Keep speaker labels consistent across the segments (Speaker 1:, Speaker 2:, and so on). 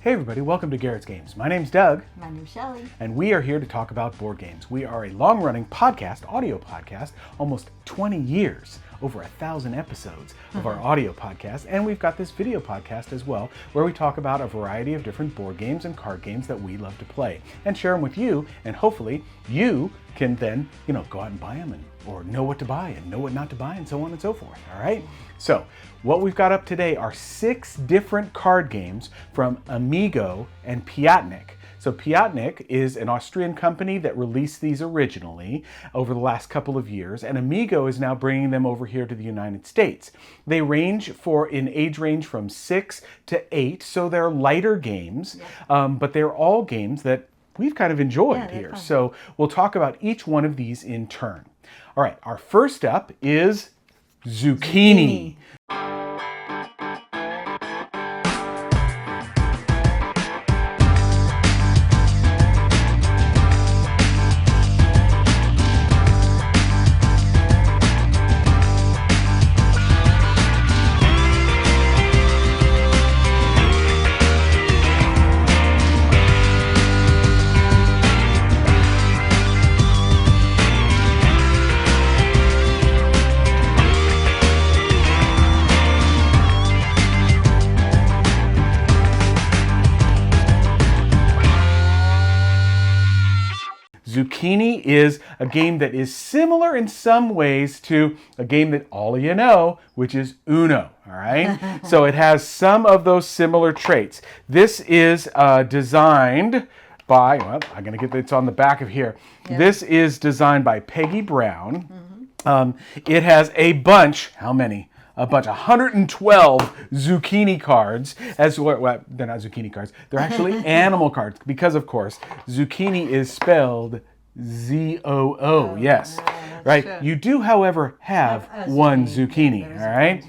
Speaker 1: Hey everybody, welcome to Garrett's Games. My name's Doug.
Speaker 2: My name's Shelly.
Speaker 1: And we are here to talk about board games. We are a long-running podcast, audio podcast, almost 20 years, over 1,000 episodes of our audio podcast. And we've got this video podcast as well, where we talk about a variety of different board games and card games that we love to play and share them with you. And hopefully you can then, go out and buy them or know what to buy and know what not to buy and so on and so forth, all right? So what we've got up today are 6 different card games from AMIGO and Piatnik. So Piatnik is an Austrian company that released these originally over the last couple of years, and AMIGO is now bringing them over here to the United States. They range in age range from 6 to 8, so they're lighter games, but they're all games that we've kind of enjoyed here. Fun. So we'll talk about each one of these in turn. All right, our first up is Zookini. Zookini is a game that is similar in some ways to a game that all of you know, which is Uno, all right? So it has some of those similar traits. This is designed by, well, I'm going to get it's on the back of here. Yep. This is designed by Peggy Brown. It has a bunch, how many? A bunch, 112 Zookini cards. Well, they're not Zookini cards. They're actually animal cards because, of course, Zookini is spelled Z-O-O. Yes, right. True. You do, however, have one Zookini. All right.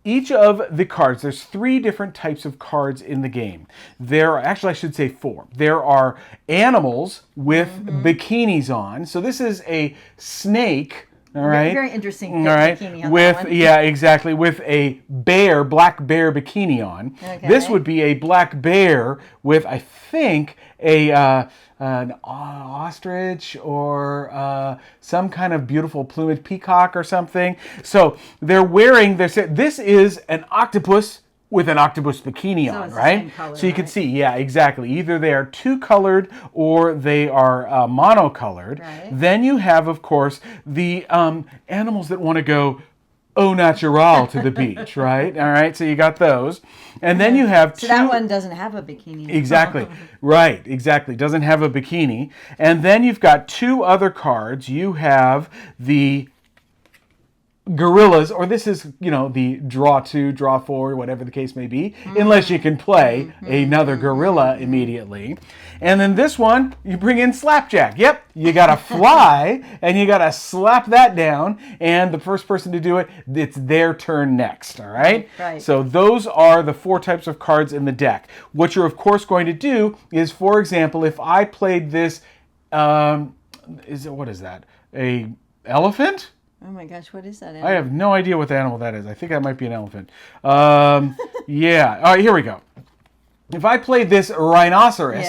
Speaker 1: Each of the cards, there's 3 different types of cards in the game. There are, actually, I should say 4. There are animals with bikinis on. So this is a snake. All right.
Speaker 2: Very interesting.
Speaker 1: All right.
Speaker 2: Bikini on
Speaker 1: with
Speaker 2: that one.
Speaker 1: Yeah, exactly. With a black bear bikini on. Okay. This would be a black bear with, I think, an ostrich or some kind of beautiful plumage peacock or something. So they're wearing. This is an octopus with an octopus bikini on, right? Color, so you can see, yeah, exactly. Either they are 2-colored or they are monocolored. Right. Then you have, of course, the animals that want to go au natural to the beach, right? All right, so you got those. And then you have
Speaker 2: So that one doesn't have a bikini.
Speaker 1: Exactly, right, exactly. Doesn't have a bikini. And then you've got 2 other cards. You have the gorillas, or this is, the draw 2, draw 4, whatever the case may be, unless you can play another gorilla immediately. And then this one, you bring in slapjack. Yep, you gotta fly, and you gotta slap that down, and the first person to do it, it's their turn next, all right?
Speaker 2: Right.
Speaker 1: So those are the 4 types of cards in the deck. What you're, of course, going to do is, for example, if I played this, what is that? A elephant?
Speaker 2: Oh my gosh, what is that animal?
Speaker 1: I have no idea what the animal that is. I think that might be an elephant. Yeah. All right, here we go. If I played this rhinoceros,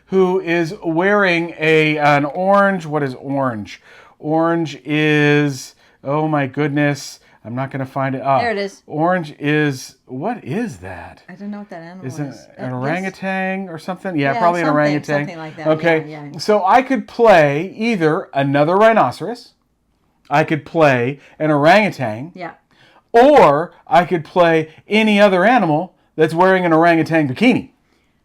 Speaker 1: who is wearing an orange, what is orange? Orange is, oh my goodness, I'm not going to find it.
Speaker 2: There it is.
Speaker 1: Orange is, what is that?
Speaker 2: I don't know what that animal
Speaker 1: is. Is it an orangutan or something? Yeah,
Speaker 2: yeah,
Speaker 1: probably an orangutan.
Speaker 2: Something like that.
Speaker 1: Okay,
Speaker 2: yeah.
Speaker 1: So I could play either another rhinoceros, I could play an orangutan, or I could play any other animal that's wearing an orangutan bikini.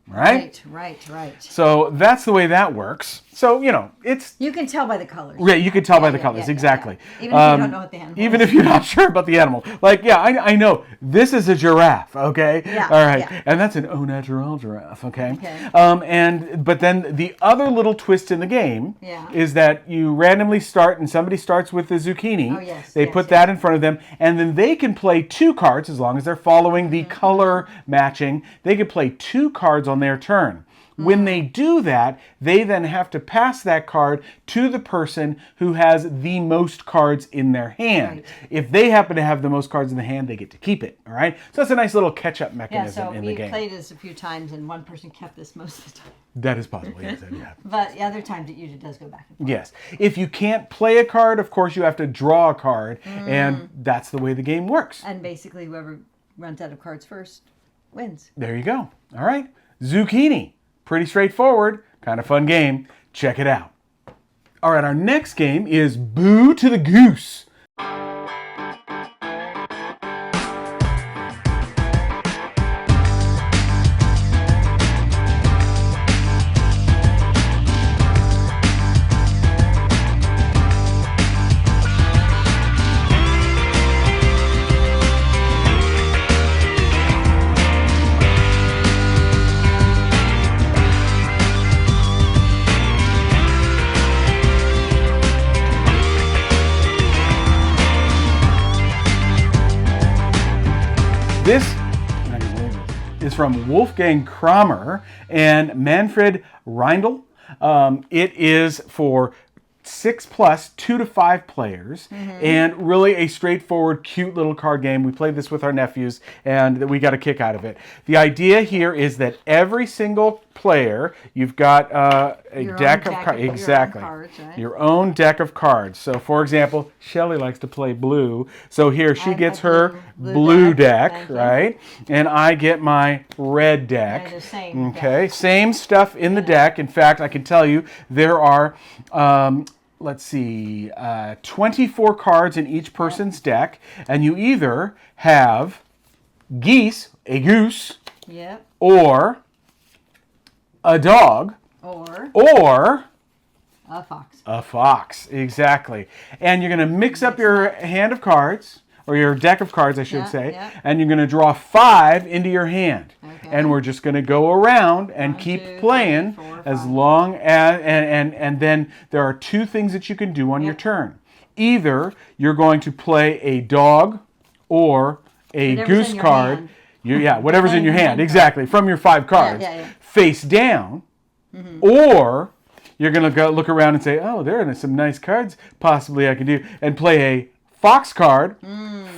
Speaker 1: Right?
Speaker 2: Right.
Speaker 1: So that's the way that works. So, it's...
Speaker 2: You can tell by the colors.
Speaker 1: Yeah, you can tell by the colors, exactly.
Speaker 2: Yeah. Even if you don't know what the animal is.
Speaker 1: Even if you're not sure about the animal. Like, yeah, I know. This is a giraffe, okay?
Speaker 2: Yeah.
Speaker 1: All right.
Speaker 2: Yeah.
Speaker 1: And that's an au natural giraffe, okay? But then the other little twist in the game is that you randomly start, and somebody starts with the Zookini.
Speaker 2: Oh, yes.
Speaker 1: They put that in front of them, and then they can play 2 cards, as long as they're following the color matching. They can play 2 cards on their turn. When they do that, they then have to pass that card to the person who has the most cards in their hand.
Speaker 2: Right.
Speaker 1: If they happen to have the most cards in the hand, they get to keep it, all right? So that's a nice little catch-up mechanism in the game.
Speaker 2: We played this a few times, and one person kept this most of the time.
Speaker 1: That is possible, yes, yeah.
Speaker 2: But the other times it usually does go back and forth.
Speaker 1: Yes. If you can't play a card, of course, you have to draw a card, and that's the way the game works.
Speaker 2: And basically, whoever runs out of cards first wins.
Speaker 1: There you go. All right. Zookini. Pretty straightforward. Kind of fun game. Check it out. All right, our next game is Boo to the Goose. This is from Wolfgang Kramer and Manfred Reindl. It is for 6+, 2 to 5 players, and really a straightforward, cute little card game. We played this with our nephews, and we got a kick out of it. The idea here is that every single player, you've got a deck of cards. Exactly. Your own deck of cards. So, for example, Shelly likes to play blue. So here she gets her blue deck, right? And I get my red deck.
Speaker 2: The same
Speaker 1: okay,
Speaker 2: deck.
Speaker 1: Same stuff in the deck. In fact, I can tell you there are let's see, 24 cards in each person's deck, and you either have geese, a goose, or a dog, or
Speaker 2: a fox.
Speaker 1: A fox, exactly. And you're going to mix up your hand of cards, or your deck of cards, I should say, and you're going to draw 5 into your hand. Okay. And we're just going to go around and keep playing as long as, and then there are 2 things that you can do on your turn. Either you're going to play a dog or a goose card. Whatever's in your hand, exactly, from your 5 cards, face down, or you're going to go look around and say, oh, there are some nice cards possibly I can do, and play a fox card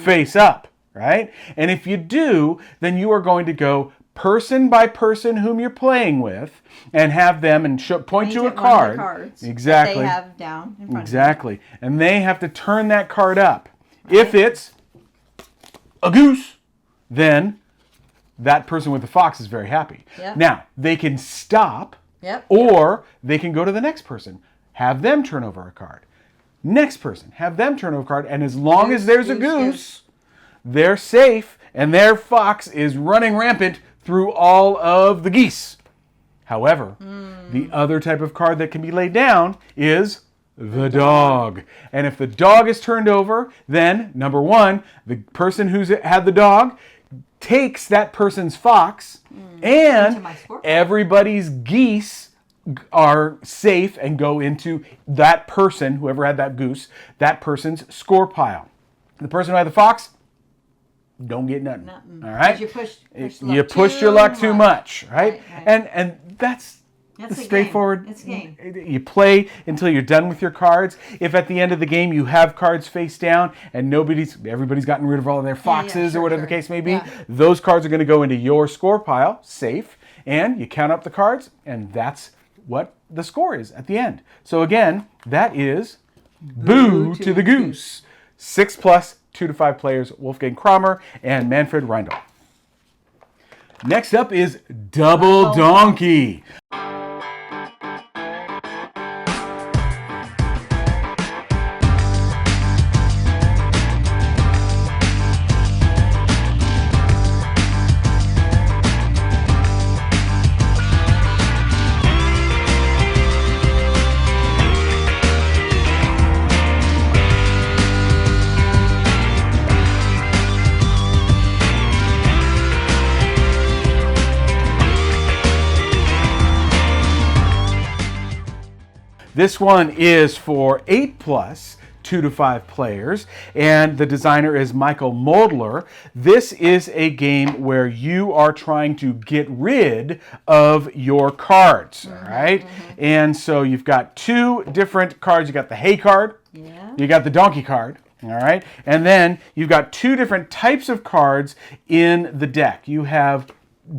Speaker 1: face up, right? And if you do, then you are going to go person by person whom you're playing with and have them and point to a card. Exactly.
Speaker 2: They have down in front
Speaker 1: exactly. Of them. And they have to turn that card up. Right. If it's a goose, then that person with the fox is very happy. Yep. Now, they can stop, or they can go to the next person, have them turn over a card. Next person, have them turn over a card, and as long as there's a goose, they're safe, and their fox is running rampant through all of the geese. However, the other type of card that can be laid down is the dog. And if the dog is turned over, then, number 1, the person who's had the dog takes that person's fox, and everybody's geese are safe and go into that person, whoever had that goose, that person's score pile. The person who had the fox, don't get nothing. All right? You pushed your luck too much, right? And that's straightforward.
Speaker 2: It's a game.
Speaker 1: You play until you're done with your cards. If at the end of the game you have cards face down and everybody's gotten rid of all of their foxes or whatever the case may be, those cards are going to go into your score pile, safe, and you count up the cards, and that's what the score is at the end. So again, that is Boo to the Goose. 6+, 2 to 5 players, Wolfgang Kramer and Manfred Reindl. Next up is Double Donkey. This one is for 8+, 2 to 5 players, and the designer is Michael Moldler. This is a game where you are trying to get rid of your cards, all right? And so you've got 2 different cards. You got the hay card, you got the donkey card, all right? And then you've got 2 different types of cards in the deck. You have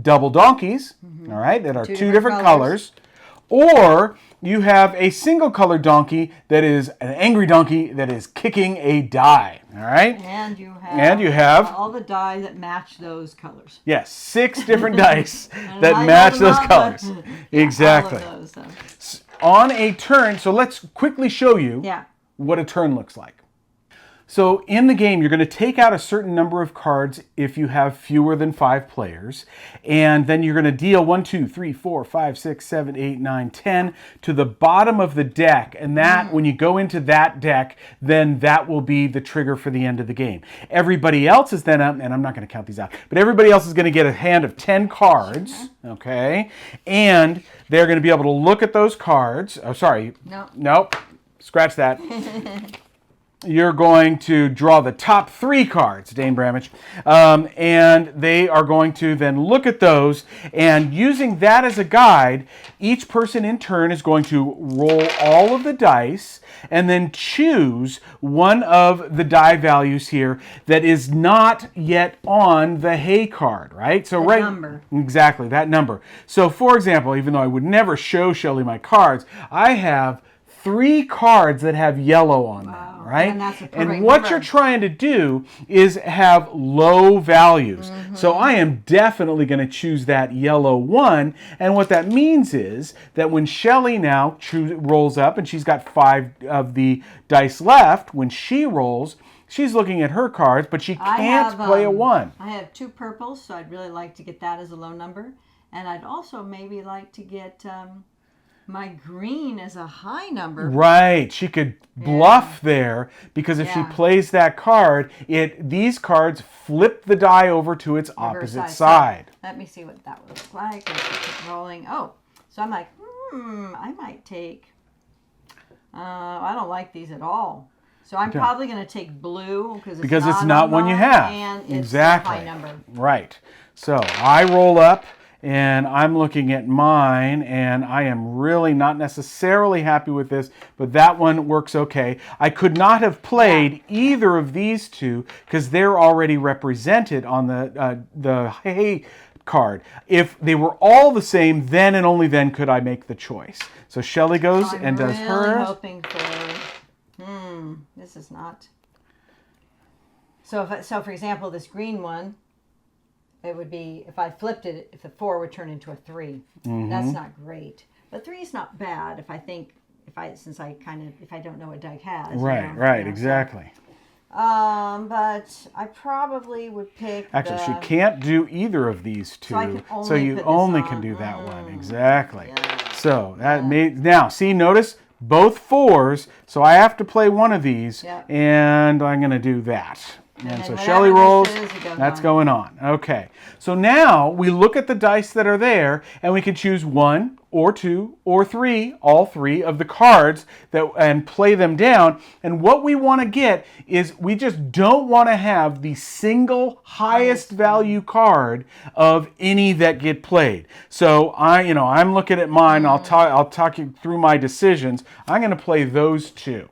Speaker 1: double donkeys, all right, that are 2 different colors. Or you have a single colored donkey that is an angry donkey that is kicking a die, all right?
Speaker 2: And you have
Speaker 1: all
Speaker 2: all the die that match those colors.
Speaker 1: Yes, 6 different dice that match those colors. Exactly.
Speaker 2: All of those,
Speaker 1: On a turn, so let's quickly show you what a turn looks like. So in the game, you're going to take out a certain number of cards if you have fewer than 5 players. And then you're going to deal 1, 2, 3, 4, 5, 6, 7, 8, 9, 10 to the bottom of the deck. And that, when you go into that deck, then that will be the trigger for the end of the game. Everybody else is then, and I'm not going to count these out, but everybody else is going to get a hand of 10 cards, okay? And they're going to be able to look at those cards. Oh, sorry. Nope. Scratch that. You're going to draw the top 3 cards, Dane Bramage, and they are going to then look at those, and using that as a guide, each person in turn is going to roll all of the dice and then choose one of the die values here that is not yet on the hay card, right? So
Speaker 2: number.
Speaker 1: Exactly, that number. So for example, even though I would never show Shelley my cards, I have 3 cards that have yellow on them, right?
Speaker 2: And that's a perfect
Speaker 1: and what
Speaker 2: number.
Speaker 1: you're trying to do is have low values. So I am definitely going to choose that yellow one. And what that means is that when Shelley now rolls up, and she's got 5 of the dice left, when she rolls, she's looking at her cards, but she can't play a 1.
Speaker 2: I have 2 purples, so I'd really like to get that as a low number. And I'd also maybe like to get my green as a high number.
Speaker 1: Right. She could bluff there, because if she plays that card, these cards flip the die over to its opposite side.
Speaker 2: So let me see what that would look like. Let's keep rolling. Oh, so I'm like, I might take, I don't like these at all. So I'm probably going to take blue because it's not one you have. And it's a high number.
Speaker 1: Right. So I roll up, and I'm looking at mine, and I am really not necessarily happy with this, but that one works okay. I could not have played either of these 2 because they're already represented on the hay card. If they were all the same, then and only then could I make the choice. So Shelley goes and does hers.
Speaker 2: I'm hoping for, this is not. So for example, this green one, it would be, if I flipped it, if the 4 would turn into a 3. That's not great. But 3 is not bad if I don't know what Doug has.
Speaker 1: Right, exactly.
Speaker 2: But I probably would pick
Speaker 1: Actually, she can't do either of these 2. So you only can do that one. Exactly. Yeah. So that now, see, notice both 4s. So I have to play one of these, and I'm going to do that. And so Shelley rolls, that's going on. Okay, so now we look at the dice that are there, and we can choose 1 or 2 or 3, all 3 of the cards, and play them down. And what we want to get is, we just don't want to have the single highest value card of any that get played. So I'm looking at mine. I'll talk you through my decisions. I'm going to play those 2.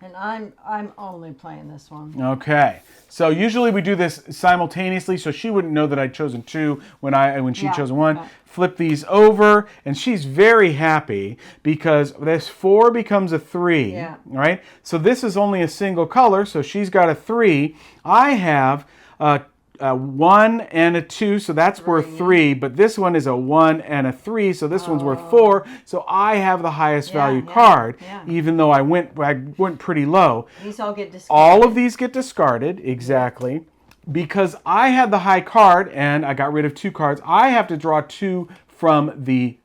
Speaker 2: And I'm only playing this one.
Speaker 1: Okay. So usually we do this simultaneously, so she wouldn't know that I'd chosen 2 when she chose 1. Flip these over, and she's very happy because this 4 becomes a 3. Right? So this is only a single color, so she's got a 3. I have a 1 and a 2, so that's worth 3, but this one is a 1 and a 3, so this one's worth 4, so I have the highest value card, even though I went pretty low.
Speaker 2: These all get discarded.
Speaker 1: All of these get discarded, exactly. Because I had the high card, and I got rid of 2 cards, I have to draw 2 from the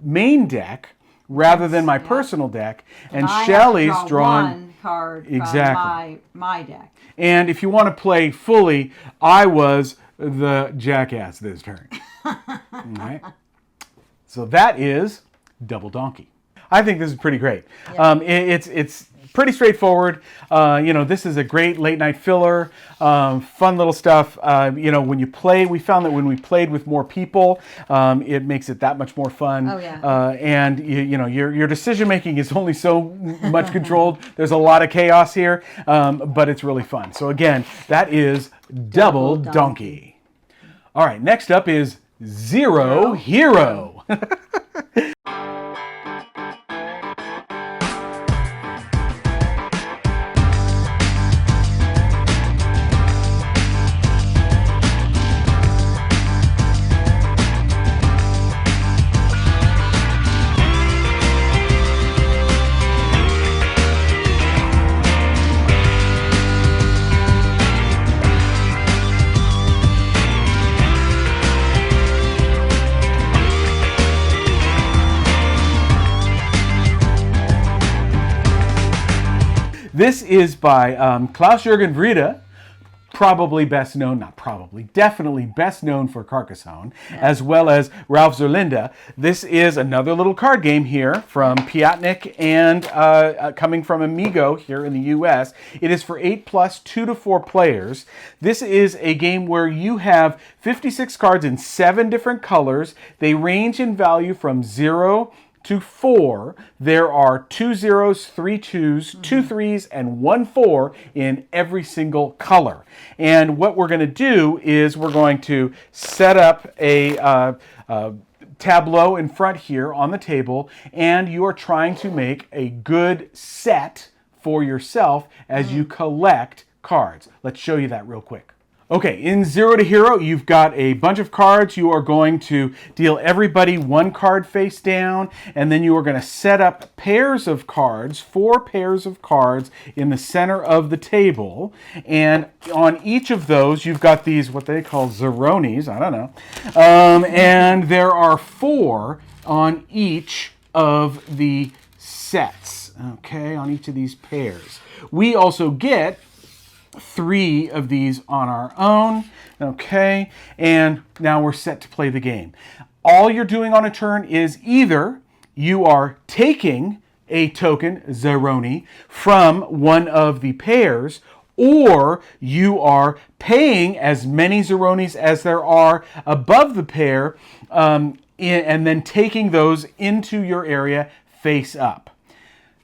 Speaker 1: main deck, rather than my personal deck, and Shelley's drawn
Speaker 2: 1 card from my deck.
Speaker 1: And if you want to play fully, I was the jackass this turn. All right. So that is Double Donkey. I think this is pretty great. It's pretty straightforward. This is a great late night filler, fun little stuff. When you play, we found that when we played with more people, it makes it that much more fun.
Speaker 2: Oh, yeah.
Speaker 1: And your decision making is only so much controlled. There's a lot of chaos here, but it's really fun. So again, that is Double Donkey. All right, next up is Zero Hero. This is by Klaus-Jürgen Wrede, definitely best known for Carcassonne, as well as Ralph Zerlinde. This is another little card game here from Piatnik and coming from AMIGO here in the US. It is for 8+, 2 to 4 players. This is a game where you have 56 cards in 7 different colors. They range in value from 0 to 4. There are 2 zeros, 3 2s, 2 3s, and 1 4 in every single color. And what we're going to do is we're going to set up a tableau in front here on the table, and you are trying to make a good set for yourself as you collect cards. Let's show you that real quick. Okay, in Zero to Hero, you've got a bunch of cards. You are going to deal everybody 1 card face down, and then you are going to set up pairs of cards, 4 pairs of cards in the center of the table. And on each of those, you've got these, what they call Zeronis, I don't know. And there are 4 on each of the sets, okay, on each of these pairs. We also get 3 of these on our own, okay, and now we're set to play the game. All you're doing on a turn is either you are taking a token, Zeroni, from one of the pairs, or you are paying as many Zeronis as there are above the pair, and then taking those into your area face up.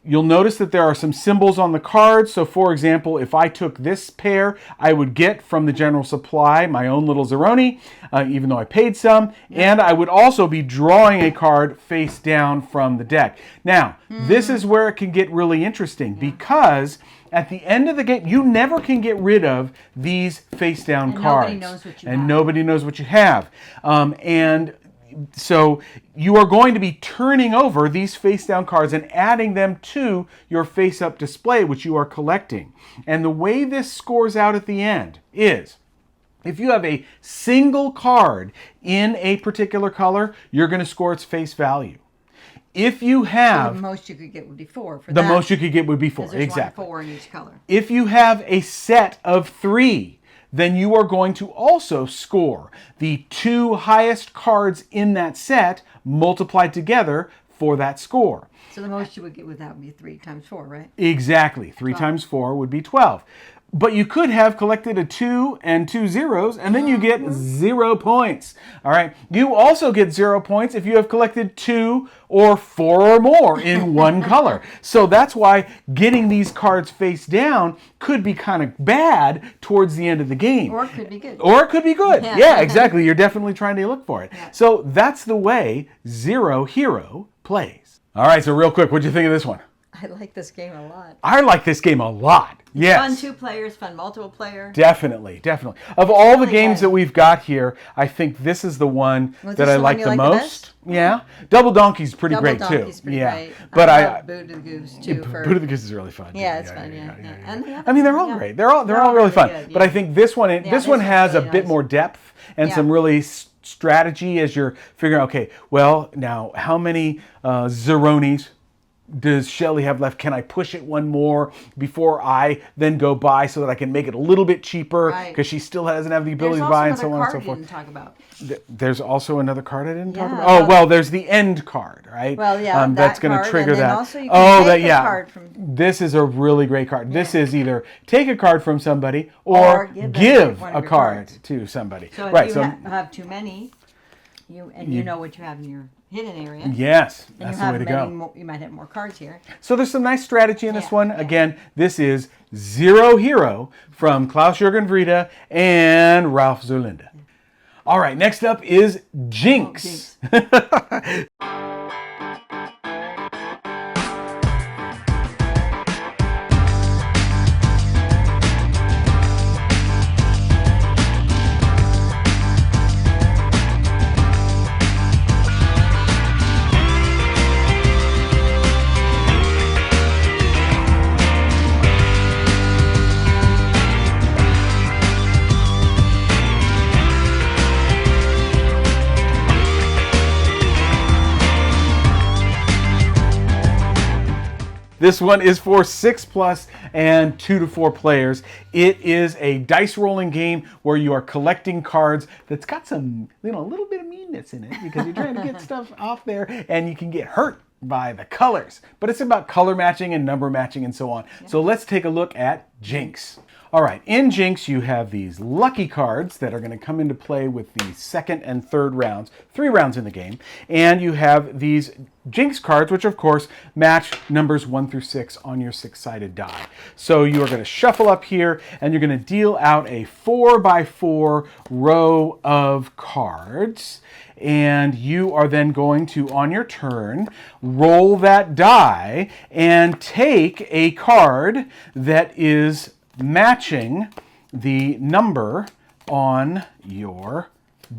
Speaker 1: You'll notice that there are some symbols on the cards. So for example, if I took this pair, I would get from the general supply my own little Zeroni, even though I paid some. And I would also be drawing a card face down from the deck. Now, this is where it can get really interesting because at the end of the game, you never can get rid of these face down cards.
Speaker 2: Nobody knows what you
Speaker 1: and
Speaker 2: have.
Speaker 1: Nobody knows what you have. So you are going to be turning over these face-down cards and adding them to your face-up display, which you are collecting. And the way this scores out at the end is, if you have a single card in a particular color, you're going to score its face value. If you have...
Speaker 2: So the most you could get would be 4 for
Speaker 1: the
Speaker 2: that.
Speaker 1: most you could get would be 4,
Speaker 2: There's
Speaker 1: exactly.
Speaker 2: 4 in each color.
Speaker 1: If you have a set of 3, then you are going to also score the 2 highest cards in that set multiplied together for that score.
Speaker 2: So the most you would get with that would be 3 times 4, right?
Speaker 1: Exactly. 3 times 4 would be 12. But you could have collected a 2 and 2 zeros, and then you get 0 points. All right. You also get 0 points if you have collected 2 or 4 or more in one color. So that's why getting these cards face down could be kind of bad towards the end of the game.
Speaker 2: Or it could be good.
Speaker 1: Or it could be good.
Speaker 2: Yeah.
Speaker 1: Yeah, exactly. You're definitely trying to look for it.
Speaker 2: Yeah.
Speaker 1: So that's the way Zero Hero plays. All right. So real quick, what'd you think of this one?
Speaker 2: I like this game a lot.
Speaker 1: I like this game a lot. Yes.
Speaker 2: Fun 2 players, fun multiple player.
Speaker 1: Definitely, definitely. Of all the
Speaker 2: Really
Speaker 1: games
Speaker 2: good.
Speaker 1: that we've got here, I think this is the one
Speaker 2: Was
Speaker 1: that
Speaker 2: this
Speaker 1: I
Speaker 2: the one
Speaker 1: like
Speaker 2: you
Speaker 1: the
Speaker 2: like the
Speaker 1: most.
Speaker 2: best?
Speaker 1: Yeah. Double Donkey's pretty
Speaker 2: Double
Speaker 1: great
Speaker 2: Donkey's
Speaker 1: too.
Speaker 2: pretty
Speaker 1: Yeah.
Speaker 2: great.
Speaker 1: But
Speaker 2: I love Boo to the Goose too.
Speaker 1: Boo to the Goose is really fun.
Speaker 2: Yeah, it's fun. Yeah. And the other
Speaker 1: I mean, they're all
Speaker 2: one,
Speaker 1: great. They're all really
Speaker 2: really
Speaker 1: fun.
Speaker 2: good,
Speaker 1: But I
Speaker 2: yeah.
Speaker 1: think this one
Speaker 2: this
Speaker 1: one
Speaker 2: one's
Speaker 1: has
Speaker 2: really
Speaker 1: a bit
Speaker 2: nice.
Speaker 1: more depth and
Speaker 2: Yeah.
Speaker 1: some really strategy as you're figuring out, okay, well, now how many Zeronis does Shelly have left? Can I push it one more before I then go buy so that I can make it a little bit cheaper because she still doesn't have the ability to buy and so on and so forth.
Speaker 2: Didn't talk about.
Speaker 1: There's also another card I didn't talk about. Oh, well, there's the end card, right?
Speaker 2: Well, yeah,
Speaker 1: that's going to trigger that.
Speaker 2: Also you can take a card from...
Speaker 1: This is a really great card. Yeah. This is either take a card from somebody or give a card to somebody.
Speaker 2: So if you have too many, you know what you have in your hidden area.
Speaker 1: Yes, that's the way to go.
Speaker 2: You might have more cards here.
Speaker 1: So there's some nice strategy in this one. Yeah. Again, this is Zero Hero from Klaus-Jürgen Wrede and Ralph Zerlinde. All right, next up is Jinx. This one is for 6+ and 2 to 4 players. It is a dice rolling game where you are collecting cards that's got some, a little bit of meanness in it because you're trying to get stuff off there and you can get hurt by the colors. But it's about color matching and number matching and so on. Yeah. So let's take a look at Jinx. All right, in Jinx, you have these lucky cards that are going to come into play with the second and third rounds, 3 rounds in the game. And you have these Jinx cards, which of course match numbers 1 through 6 on your 6-sided die. So you are going to shuffle up here and you're going to deal out a 4x4 row of cards. And you are then going to, on your turn, roll that die and take a card that is matching the number on your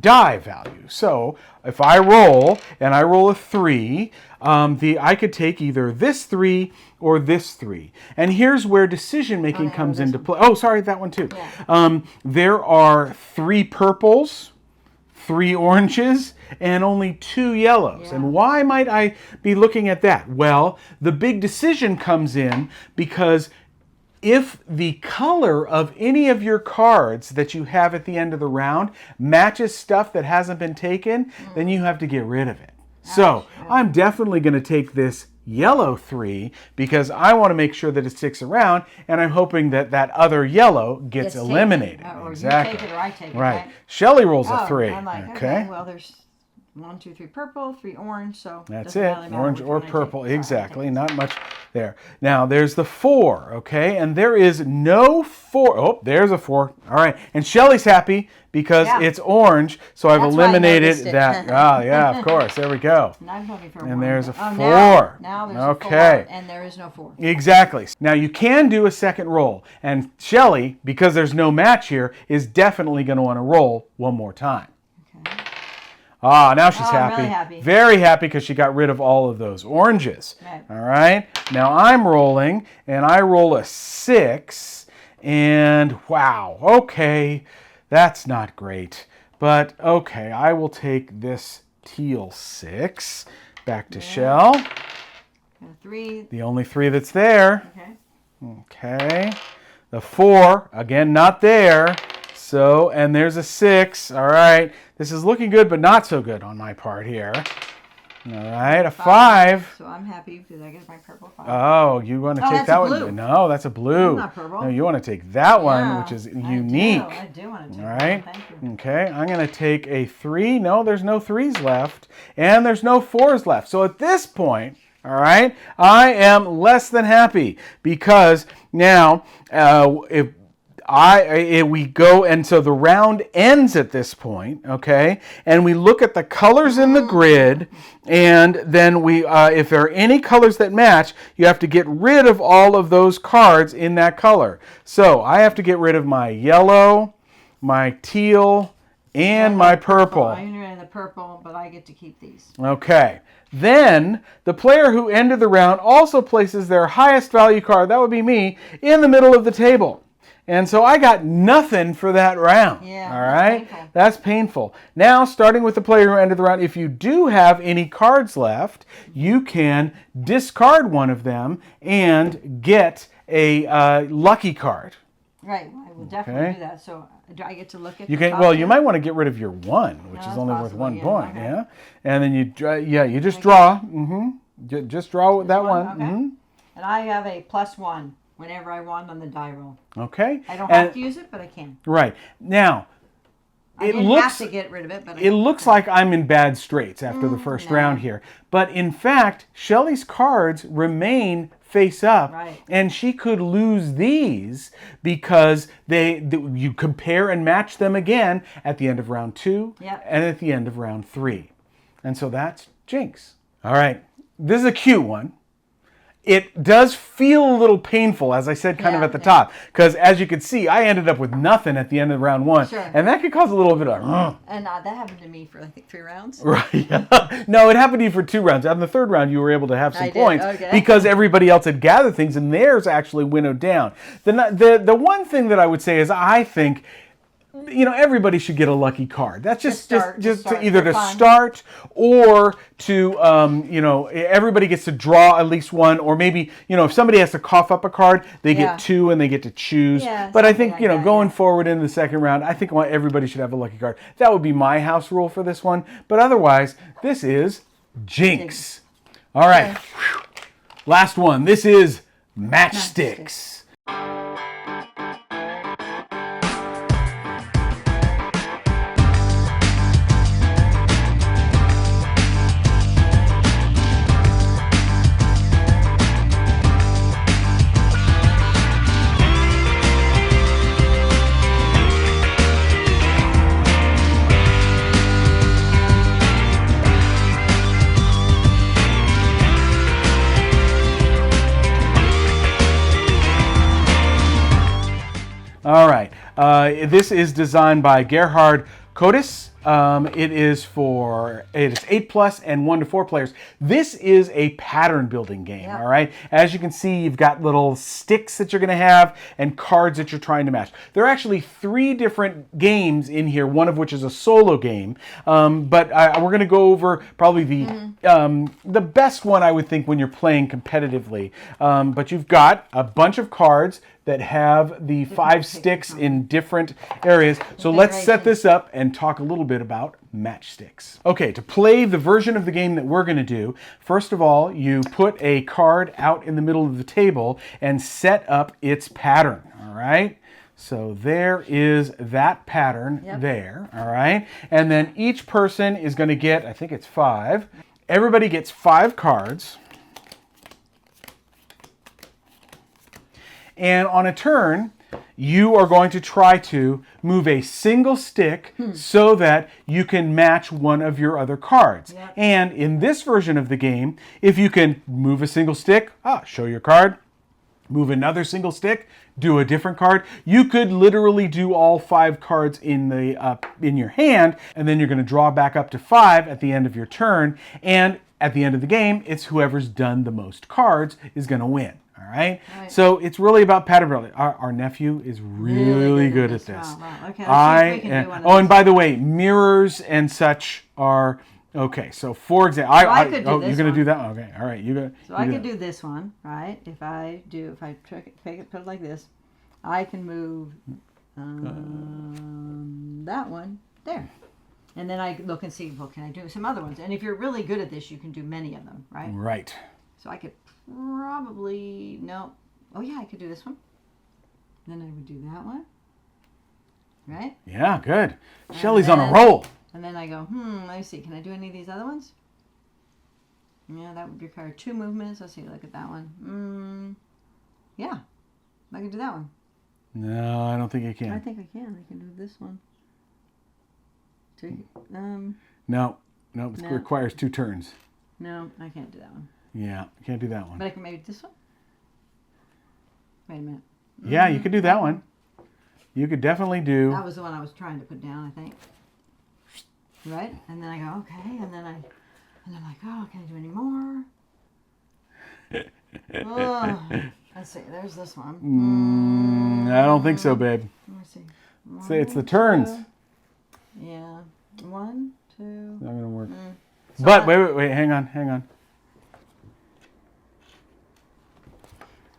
Speaker 1: die value. So if I roll and I roll a 3, I could take either this 3 or this 3. And here's where decision making comes into play. Oh, sorry, that one too. Yeah. There are 3 purples, 3 oranges, and only 2 yellows. Yeah. And why might I be looking at that? Well, the big decision comes in because if the color of any of your cards that you have at the end of the round matches stuff that hasn't been taken, then you have to get rid of it. So I'm definitely going to take this yellow 3 because I want to make sure that it sticks around, and I'm hoping that that other yellow gets eliminated.
Speaker 2: Or
Speaker 1: exactly.
Speaker 2: You take it or I take it.
Speaker 1: Right. Shelly rolls a 3.
Speaker 2: I'm like, okay, well, there's 1, 2, 3 purple, 3 orange, so
Speaker 1: that's it. Really orange or purple, exactly. Not much there. Now there's the 4, okay, and there is no 4. Oh, there's a 4. All right, and Shelly's happy because it's orange, so I've eliminated that. Oh, yeah, of course. There we go.
Speaker 2: I'm looking for
Speaker 1: and there's a 4.
Speaker 2: Now there's
Speaker 1: a 4,
Speaker 2: and there is no 4.
Speaker 1: Exactly. Now you can do a second roll, and Shelly, because there's no match here, is definitely going to want to roll one more time. Ah, now she's happy.
Speaker 2: Really happy.
Speaker 1: Very happy because she got rid of all of those oranges.
Speaker 2: Right.
Speaker 1: All right. Now I'm rolling, and I roll a 6, and wow. Okay, that's not great, but okay. I will take this teal 6 back to Shell.
Speaker 2: Got a 3.
Speaker 1: The only 3 that's there.
Speaker 2: Okay.
Speaker 1: Okay. The 4 again, not there. So, and there's a 6. All right. This is looking good, but not so good on my part here. All right. A 5.
Speaker 2: So I'm happy because I get my purple 5.
Speaker 1: Oh, you want to take that one?
Speaker 2: Blue.
Speaker 1: No, that's a blue.
Speaker 2: That's not purple.
Speaker 1: No, you want to take that one, which is unique.
Speaker 2: I do want to take
Speaker 1: all right.
Speaker 2: that. Thank you.
Speaker 1: Okay. I'm going to take a 3. No, there's no 3s left. And there's no 4s left. So at this point, all right, I am less than happy because now we go, and so the round ends at this point, okay? And we look at the colors in the grid, and then we, if there are any colors that match, you have to get rid of all of those cards in that color. So I have to get rid of my yellow, my teal, and my purple.
Speaker 2: I'm in the purple, but I get to keep these.
Speaker 1: Okay. Then the player who ended the round also places their highest value card, that would be me, in the middle of the table. And so I got nothing for that round.
Speaker 2: Yeah,
Speaker 1: All right?
Speaker 2: that's painful.
Speaker 1: That's painful. Now, starting with the player who ended the round, if you do have any cards left, you can discard one of them and get a lucky card.
Speaker 2: Right. I will definitely
Speaker 1: Okay.
Speaker 2: do that. So do I get to look at
Speaker 1: You
Speaker 2: the
Speaker 1: can.
Speaker 2: top
Speaker 1: Well,
Speaker 2: two?
Speaker 1: you might want to get rid of your 1, which is
Speaker 2: that's
Speaker 1: only worth
Speaker 2: possible,
Speaker 1: 1
Speaker 2: yeah,
Speaker 1: point.
Speaker 2: okay.
Speaker 1: Yeah. And then you you just draw. Just draw that one.
Speaker 2: Okay. And I have a +1 whenever I want on the die roll.
Speaker 1: Okay.
Speaker 2: I don't have to use it, but I can.
Speaker 1: Right. Now,
Speaker 2: I
Speaker 1: it
Speaker 2: didn't
Speaker 1: looks
Speaker 2: have to get rid of it, but
Speaker 1: it looks like I'm in bad straits after the first
Speaker 2: no.
Speaker 1: round here. But in fact, Shelly's cards remain face up,
Speaker 2: Right.
Speaker 1: and she could lose these because you compare and match them again at the end of round 2
Speaker 2: Yep.
Speaker 1: and at the end of round 3. And so that's Jinx. All right. This is a cute one. It does feel a little painful, as I said, kind of
Speaker 2: Yeah,
Speaker 1: at the
Speaker 2: yeah.
Speaker 1: top, because as you can see, I ended up with nothing at the end of round 1,
Speaker 2: Sure.
Speaker 1: and that could cause a little bit of.
Speaker 2: And that happened to me for I think 3 rounds.
Speaker 1: Right. Yeah. No, it happened to you for 2 rounds. On the 3rd round, you were able to have some
Speaker 2: I did,
Speaker 1: points
Speaker 2: okay.
Speaker 1: because everybody else had gathered things, and theirs actually winnowed down. The one thing that I would say is I think, everybody should get a lucky card. That's just
Speaker 2: start,
Speaker 1: either
Speaker 2: for
Speaker 1: to
Speaker 2: fun.
Speaker 1: start or to everybody gets to draw at least one, or maybe if somebody has to cough up a card, they
Speaker 2: Yeah.
Speaker 1: get 2 and they get to choose.
Speaker 2: Yeah,
Speaker 1: but I
Speaker 2: something
Speaker 1: think
Speaker 2: like that,
Speaker 1: going
Speaker 2: yeah.
Speaker 1: forward in the 2nd round, I think everybody should have a lucky card. That would be my house rule for this one. But otherwise, this is Jinx. All right. Whew. Last one. This is Matchstix. All right. This is designed by Gerhard Kodis. It is 8+ and 1 to 4 players. This is a pattern building game.
Speaker 2: Yeah.
Speaker 1: All right. As you can see, you've got little sticks that you're going to have and cards that you're trying to match. There are actually 3 different games in here, one of which is a solo game. But we're going to go over probably the best one, I would think, when you're playing competitively. But you've got a bunch of cards that have the 5 sticks in different areas. So let's set this up and talk a little bit about Matchstix. Okay, to play the version of the game that we're going to do, first of all, you put a card out in the middle of the table and set up its pattern, all right? So there is that pattern there, all right? And then each person is going to get, I think it's 5. Everybody gets 5 cards. And on a turn, you are going to try to move a single stick so that you can match one of your other cards.
Speaker 2: Yep.
Speaker 1: And in this version of the game, if you can move a single stick, show your card, move another single stick, do a different card. You could literally do all 5 cards in your hand, and then you're going to draw back up to 5 at the end of your turn. And at the end of the game, it's whoever's done the most cards is going to win. All right? So it's really about pattern building. Our nephew is really good at this.
Speaker 2: Wow. Okay, let's see if we can do one of these.
Speaker 1: And by the way, mirrors and such are okay. So for example,
Speaker 2: I could do
Speaker 1: you're
Speaker 2: this
Speaker 1: going to
Speaker 2: one.
Speaker 1: do that. Okay, all right.
Speaker 2: So I could do this one, right? If I take it, put it like this, I can move that one there. And then I look and see, well, can I do some other ones? And if you're really good at this, you can do many of them, right?
Speaker 1: Right.
Speaker 2: So I could probably, I could do this one. Then I would do that one. Right?
Speaker 1: Yeah, good. Shelly's on a roll.
Speaker 2: And then I go, let me see, can I do any of these other ones? Yeah, that would require 2 movements. Let's see, look at that one. Yeah, I can do that one.
Speaker 1: No, I don't think you can.
Speaker 2: I think I can. I can do this one.
Speaker 1: No, it requires 2 turns.
Speaker 2: No, I can't do that one.
Speaker 1: Yeah, can't do that one.
Speaker 2: But I can maybe do this one. Wait a minute.
Speaker 1: Yeah, you could do that one. You could definitely do.
Speaker 2: That was the one I was trying to put down, I think. Right? And then I go, okay. And then I'm like, oh, can I do any more? Let's see. There's this one.
Speaker 1: I don't think so, babe.
Speaker 2: Let me see.
Speaker 1: Say it's the turns.
Speaker 2: Yeah. 1, 2.
Speaker 1: Not gonna work.
Speaker 2: So
Speaker 1: But wait. Hang on.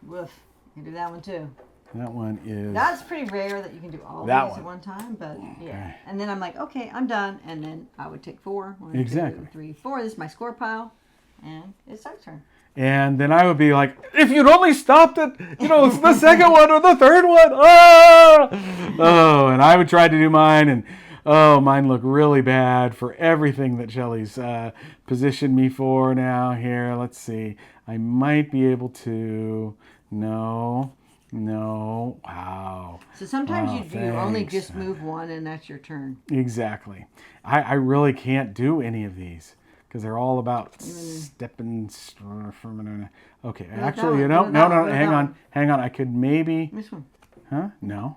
Speaker 2: Woof. You can do that one too.
Speaker 1: That one is.
Speaker 2: That's pretty rare that you can do all
Speaker 1: That
Speaker 2: these
Speaker 1: one.
Speaker 2: at one time, but yeah.
Speaker 1: Okay.
Speaker 2: And then I'm like, okay, I'm done. And then I would take 4. 1,
Speaker 1: Exactly.
Speaker 2: 2, 3, 4. This is my score pile. And it's Doug's turn.
Speaker 1: And then I would be like, if you'd only stopped at, the second one or the third one. Oh, and I would try to do mine, and mine look really bad for everything that Shelly's positioned me for now. Here, let's see. I might be able to. No. Wow.
Speaker 2: So sometimes you only
Speaker 1: thanks.
Speaker 2: just move one, and that's your turn.
Speaker 1: Exactly. I really can't do any of these because they're all about stepping. Okay, actually, no. Hang on. I could maybe.
Speaker 2: This one.
Speaker 1: Huh? No.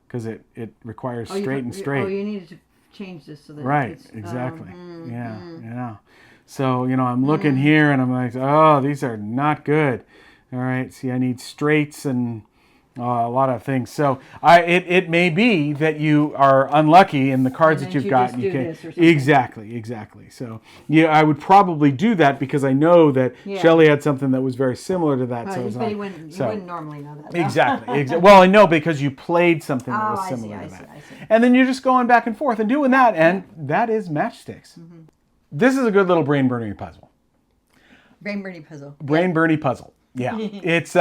Speaker 1: Because it requires straight and straight.
Speaker 2: Oh, you needed to change this so that
Speaker 1: right.
Speaker 2: it's...
Speaker 1: Exactly. Yeah. So, I'm looking here and I'm like, oh, these are not good. All right. See, I need straights and a lot of things. So it may be that you are unlucky in the cards that you've got.
Speaker 2: You can
Speaker 1: Exactly. So I would probably do that because I know that Shelly had something that was very similar to that.
Speaker 2: But you wouldn't normally know that. No?
Speaker 1: Exactly. Well, I know because you played something that was similar to that.
Speaker 2: I see.
Speaker 1: And then you're just going back and forth and doing that, and that is Matchstix. Mm-hmm. This is a good little brain burning puzzle.
Speaker 2: Brain burning puzzle.
Speaker 1: Brain burning puzzle. Yeah. It's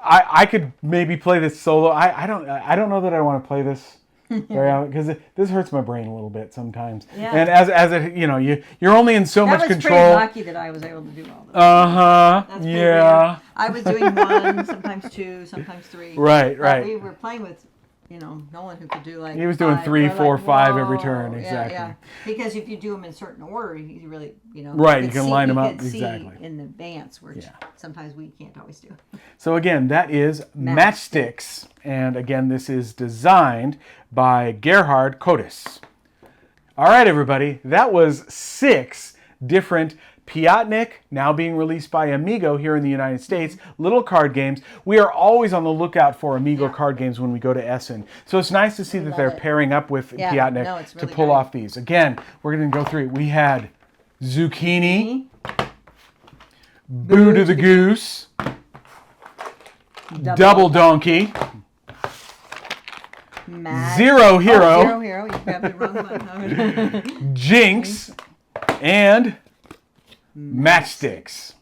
Speaker 1: I could maybe play this solo. I don't know that I want to play this very often because this hurts my brain a little bit sometimes. Yeah. And as it you're only in so much control.
Speaker 2: I was pretty lucky that I was able to do all this.
Speaker 1: That's yeah.
Speaker 2: Weird. I was doing 1, sometimes 2, sometimes 3.
Speaker 1: Right.
Speaker 2: We were playing with no one who could do like.
Speaker 1: He was doing 3, 4, 5 every turn. Exactly.
Speaker 2: Yeah. Because if you do them in certain order, you really
Speaker 1: Right, you can line them up exactly
Speaker 2: in advance, which sometimes we can't always do.
Speaker 1: So again, that is Matchstix, and again, this is designed by Gerhard Kotis. All right, everybody, that was 6 different Piatnik, now being released by AMIGO here in the United States, little card games. We are always on the lookout for AMIGO card games when we go to Essen. So it's nice to see that they're pairing up with Piatnik to pull off these. Again, we're going to go through. We had Zookini, Boo to the Goose, Double Donkey, Zero Hero,
Speaker 2: You grabbed the wrong one.
Speaker 1: Jinx, and Matchstix.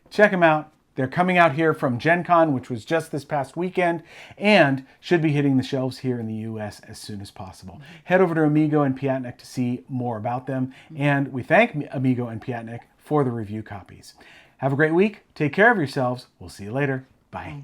Speaker 1: Check them out. They're coming out here from Gen Con, which was just this past weekend, and should be hitting the shelves here in the U.S. as soon as possible. Head over to AMIGO and Piatnik to see more about them, and we thank AMIGO and Piatnik for the review copies. Have a great week. Take care of yourselves. We'll see you later. Bye.